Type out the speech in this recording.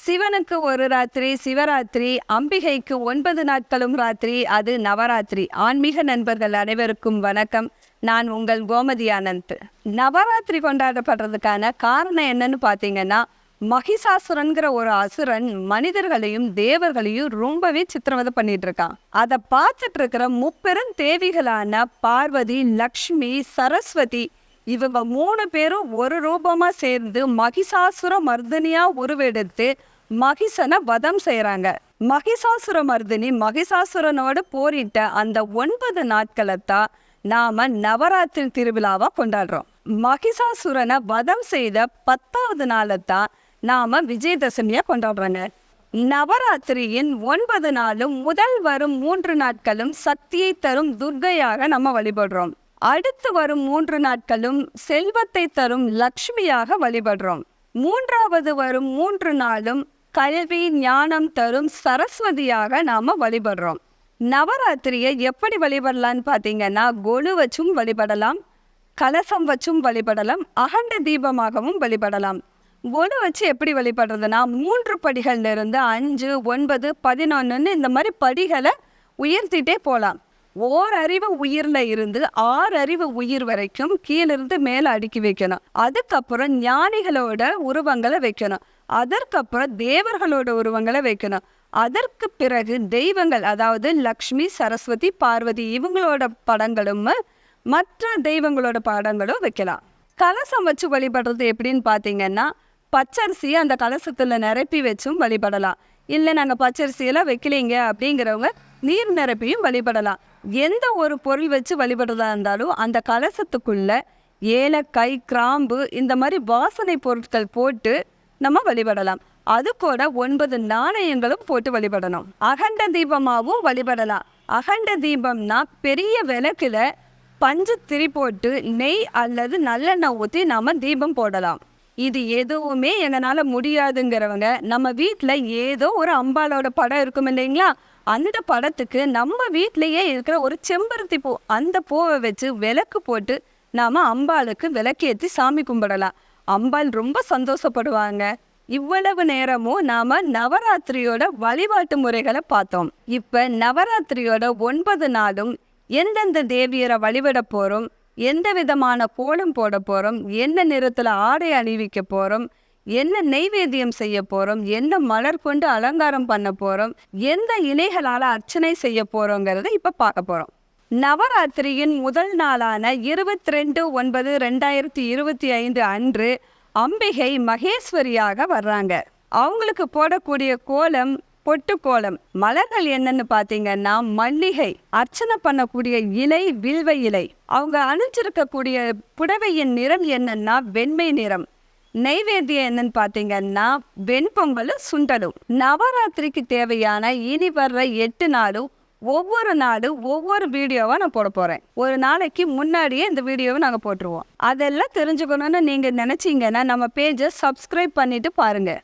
சிவனுக்கு ஒரு ராத்திரி சிவராத்திரி, அம்பிகைக்கு 9 நாட்களும் ராத்திரி, அது நவராத்திரி. ஆன்மீக நண்பர்கள் அனைவருக்கும் வணக்கம். நான் உங்கள் கோமதி ஆனந்த். நவராத்திரி கொண்டாடப்படுறதுக்கான காரணம் என்னன்னு பார்த்தீங்கன்னா, மகிஷாசுரன்கிற ஒரு அசுரன் மனிதர்களையும் தேவர்களையும் ரொம்பவே சித்திரவதை பண்ணிட்டு இருக்கான். அதை பார்த்துட்டு இருக்கிற முப்பெரும் தேவிகளான பார்வதி, லக்ஷ்மி, சரஸ்வதி இவங்க 3 பேரும் ஒரு ரூபமா சேர்ந்து மகிஷாசுர மர்தினியா உருவெடுத்து மகிஷனை வதம் செய்யறாங்க. மகிஷாசுர மர்தினி மகிஷாசுரனோடு போரிட்ட அந்த 9 நாட்களைத்தான் நாம நவராத்திரி திருவிழாவா கொண்டாடுறோம். மகிஷாசுரனை வதம் செய்த 10வது நாளைத்தான் நாம விஜயதசமியா கொண்டாடுறோங்க. நவராத்திரியின் 9 நாளும் முதல் வரும் 3 நாட்களும் சக்தியை தரும் துர்க்கையாக நம்ம வழிபடுறோம். அடுத்து வரும் 3 நாட்களும் செல்வத்தை தரும் லக்ஷ்மியாக வழிபடுறோம். 3வது வரும் 3 நாளும் கல்வி ஞானம் தரும் சரஸ்வதியாக நாம வழிபடுறோம். நவராத்திரியை எப்படி வழிபடலான்னு பார்த்தீங்கன்னா, கொலு வச்சும் வழிபடலாம், கலசம் வச்சும் வழிபடலாம், அகண்ட தீபமாகவும் வழிபடலாம். கொலு வச்சு எப்படி வழிபடுறதுன்னா, 3 படிகள்ல இருந்து 5, 9, 11 இந்த மாதிரி படிகளை உயர்த்திட்டே போகலாம். ஓரறிவு உயிர்ல இருந்து 6 அறிவு உயிர் வரைக்கும் கீழிருந்து மேல அடுக்கி வைக்கணும். அதுக்கப்புறம் ஞானிகளோட உருவங்களை வைக்கணும். அதற்கப்புறம் தேவர்களோட உருவங்களை வைக்கணும். அதற்கு பிறகு தெய்வங்கள், அதாவது லக்ஷ்மி, சரஸ்வதி, பார்வதி இவங்களோட படங்களும் மற்ற தெய்வங்களோட படங்களும் வைக்கலாம். கலசம் வச்சு வழிபடுறது எப்படின்னு பார்த்தீங்கன்னா, பச்சரிசி அந்த கலசத்துல நிரப்பி வச்சும் வழிபடலாம். இல்லை நாங்கள் பச்சரிசியெல்லாம் வைக்கலீங்க அப்படிங்கிறவங்க நீர் நிரப்பியும் வழிபடலாம். எந்த ஒரு பொருள் வச்சு வழிபடுறதா இருந்தாலும் அந்த கலசத்துக்குள்ள ஏலக்காய், கிராம்பு இந்த மாதிரி வாசனை பொருட்கள் போட்டு நம்ம வழிபடலாம். அது கூட 9 நாணயங்களும் போட்டு வழிபடணும். அகண்ட தீபமாகவும் வழிபடலாம். அகண்ட தீபம்னா பெரிய விளக்குல பஞ்சு திரி போட்டு நெய் அல்லது நல்லெண்ணெய் ஊற்றி நாம தீபம் போடலாம். இது எதுவுமே எங்களால் முடியாதுங்கிறவங்க நம்ம வீட்டில் ஏதோ ஒரு அம்பாலோட படம் இருக்கும் இல்லைங்களா, அந்த படத்துக்கு நம்ம வீட்டிலையே இருக்கிற ஒரு செம்பருத்தி பூ, அந்த பூவை வச்சு விளக்கு போட்டு நாம் அம்பாளுக்கு விளக்கேற்றி சாமி கும்பிடலாம். அம்பாள் ரொம்ப சந்தோஷப்படுவாங்க. இவ்வளவு நேரமும் நாம் நவராத்திரியோட வழிபாட்டு முறைகளை பார்த்தோம். இப்போ நவராத்திரியோட 9 நாளும் எந்தெந்த தேவியரை வழிபட போகிறோம், எந்த விதமான கோலம் போட போகிறோம், என்ன நிறத்தில் ஆடை அணிவிக்க போகிறோம், என்ன நெய்வேத்தியம் செய்ய போகிறோம், என்ன மலர் கொண்டு அலங்காரம் பண்ண போகிறோம், எந்த இலைகளால் அர்ச்சனை செய்ய போகிறோங்கிறத இப்போ பார்க்க போகிறோம். நவராத்திரியின் முதல் நாளான 22/9/2025 அன்று அம்பிகை மகேஸ்வரியாக வர்றாங்க. அவங்களுக்கு போடக்கூடிய கோலம் பொட்டு கோலம். மலர்கள் என்னன்னு பார்த்தீங்கன்னா, மல்லிகை, அர்ச்சனை பண்ணக்கூடிய இலை வில்வ இலை. அவங்க அணிஞ்சிருக்கக்கூடிய புடவையின் நிறம் என்னன்னா வெண்மை நிறம். நெய்வேத்தியம் என்னன்னு பார்த்தீங்கன்னா வெண்பொங்கலும் சுண்டலும். நவராத்திரிக்கு தேவையான இனி வர்ற 8 நாளும் ஒவ்வொரு நாளும் ஒவ்வொரு வீடியோவாக நான் போட போகிறேன். ஒரு நாளைக்கு முன்னாடியே இந்த வீடியோவை நாங்கள் போட்டுருவோம். அதெல்லாம் தெரிஞ்சுக்கணும்னு நீங்கள் நினச்சிங்கன்னா நம்ம பேஜை சப்ஸ்கிரைப் பண்ணிட்டு பாருங்கள்.